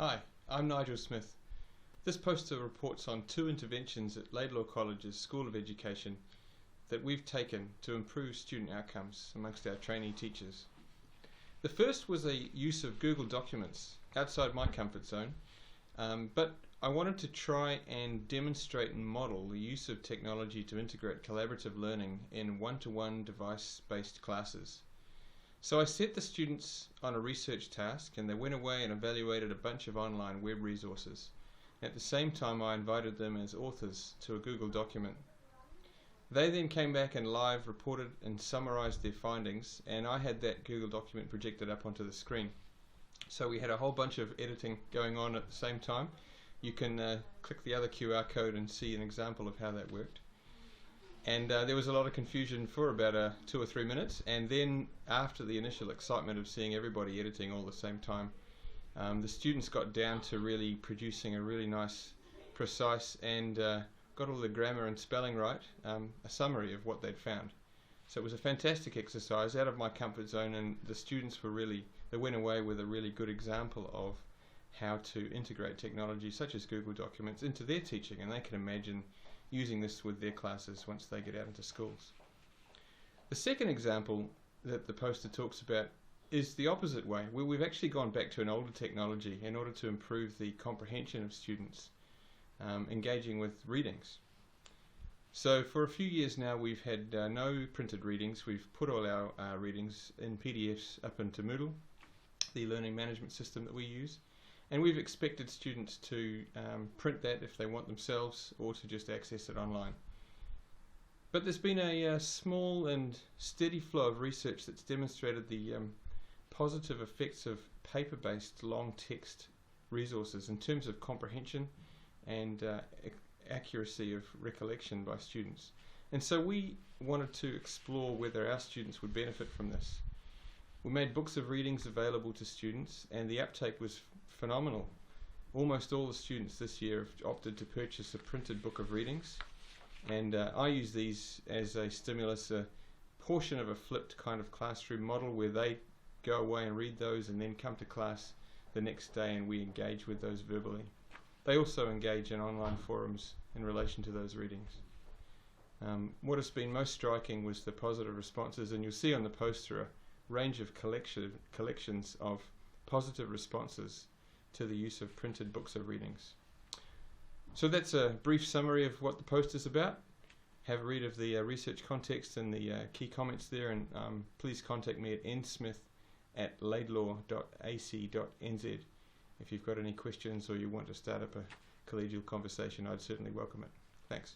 Hi, I'm Nigel Smith. This poster reports on 2 interventions at Laidlaw College's School of Education that we've taken to improve student outcomes amongst our trainee teachers. The first was a use of Google Documents outside my comfort zone, but I wanted to try and demonstrate and model the use of technology to integrate collaborative learning in one-to-one device-based classes. So I set the students on a research task and they went away and evaluated a bunch of online web resources. At the same time I invited them as authors to a Google document. They then came back and live reported and summarized their findings, and I had that Google document projected up onto the screen. So we had a whole bunch of editing going on at the same time. You can click the other QR code and see an example of how that worked. And there was a lot of confusion for about 2 or 3 minutes, and then after the initial excitement of seeing everybody editing all at the same time, the students got down to really producing a really nice, precise, and got all the grammar and spelling right, a summary of what they'd found. So it was a fantastic exercise out of my comfort zone, and the students they went away with a really good example of how to integrate technology such as Google Documents into their teaching, and they can imagine using this with their classes once they get out into schools. The second example that the poster talks about is the opposite way, where we've actually gone back to an older technology in order to improve the comprehension of students engaging with readings. So for a few years now we've had no printed readings. We've put all our readings in PDFs up into Moodle, the learning management system that we use. And we've expected students to print that if they want themselves, or to just access it online. But there's been a small and steady flow of research that's demonstrated the positive effects of paper-based long text resources in terms of comprehension and accuracy of recollection by students. And so we wanted to explore whether our students would benefit from this. We made books of readings available to students, and the uptake was phenomenal. Almost all the students this year have opted to purchase a printed book of readings, and I use these as a stimulus, a portion of a flipped kind of classroom model where they go away and read those and then come to class the next day and we engage with those verbally. They also engage in online forums in relation to those readings. What has been most striking was the positive responses, and you'll see on the poster a range of collections of positive responses to the use of printed books of readings. So that's a brief summary of what the poster is about. Have a read of the research context and the key comments there, and please contact me at nsmith@laidlaw.ac.nz if you've got any questions or you want to start up a collegial conversation. I'd certainly welcome it. Thanks.